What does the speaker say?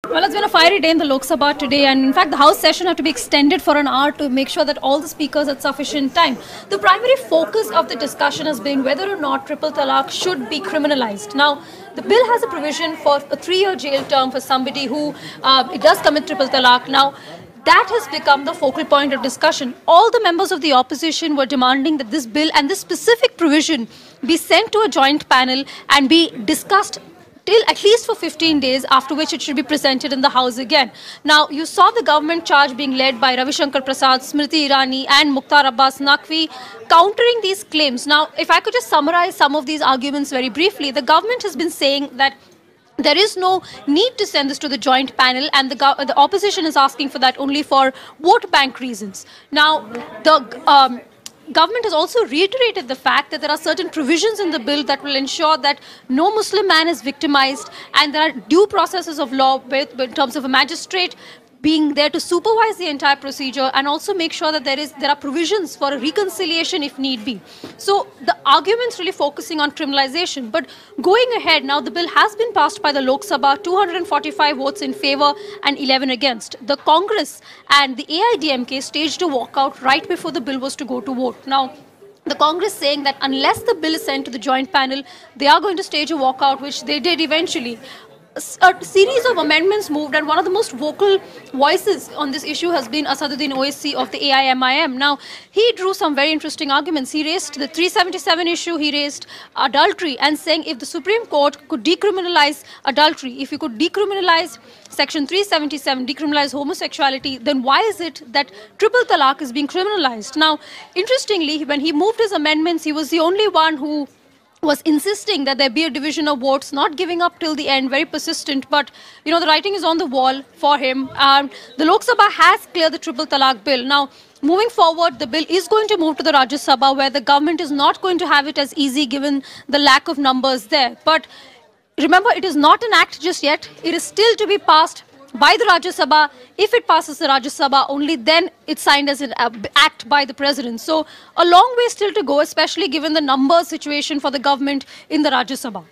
Well, it's been a fiery day in the Lok Sabha today, and in fact the House session had to be extended for an hour to make sure that all the speakers had sufficient time. The primary focus of the discussion has been whether or not Triple Talaq should be criminalised. Now, the bill has a provision for a 3-year jail term for somebody who does commit Triple Talaq. Now, that has become the focal point of discussion. All the members of the opposition were demanding that this bill and this specific provision be sent to a joint panel and be discussed till at least for 15 days, after which it should be presented in the House again. Now, you saw the government charge being led by Ravi Shankar Prasad, Smriti Irani and Mukhtar Abbas Naqvi countering these claims. Now, if I could just summarize some of these arguments very briefly, the government has been saying that there is no need to send this to the joint panel, and the opposition is asking for that only for vote bank reasons. Now, the government has also reiterated the fact that there are certain provisions in the bill that will ensure that no Muslim man is victimized, and there are due processes of law in terms of a magistrate being there to supervise the entire procedure and also make sure that there are provisions for a reconciliation if need be. So the argument's really focusing on criminalization. But going ahead, now the bill has been passed by the Lok Sabha, 245 votes in favor and 11 against. The Congress and the AIADMK staged a walkout right before the bill was to go to vote. Now, the Congress saying that unless the bill is sent to the joint panel, they are going to stage a walkout, which they did eventually. A series of amendments moved, and one of the most vocal voices on this issue has been Asaduddin Owaisi of the AIMIM. Now, he drew some very interesting arguments. He raised the 377 issue, he raised adultery, and saying if the Supreme Court could decriminalize adultery, if you could decriminalize Section 377, decriminalize homosexuality, then why is it that Triple Talaq is being criminalized? Now, interestingly, when he moved his amendments, he was the only one who was insisting that there be a division of votes, not giving up till the end, very persistent. But, you know, the writing is on the wall for him. The Lok Sabha has cleared the Triple Talaq bill. Now, moving forward, the bill is going to move to the Rajya Sabha, where the government is not going to have it as easy given the lack of numbers there. But remember, it is not an act just yet. It is still to be passed by the Rajya Sabha. If it passes the Rajya Sabha, only then it's signed as an act by the President. So a long way still to go, especially given the numbers situation for the government in the Rajya Sabha.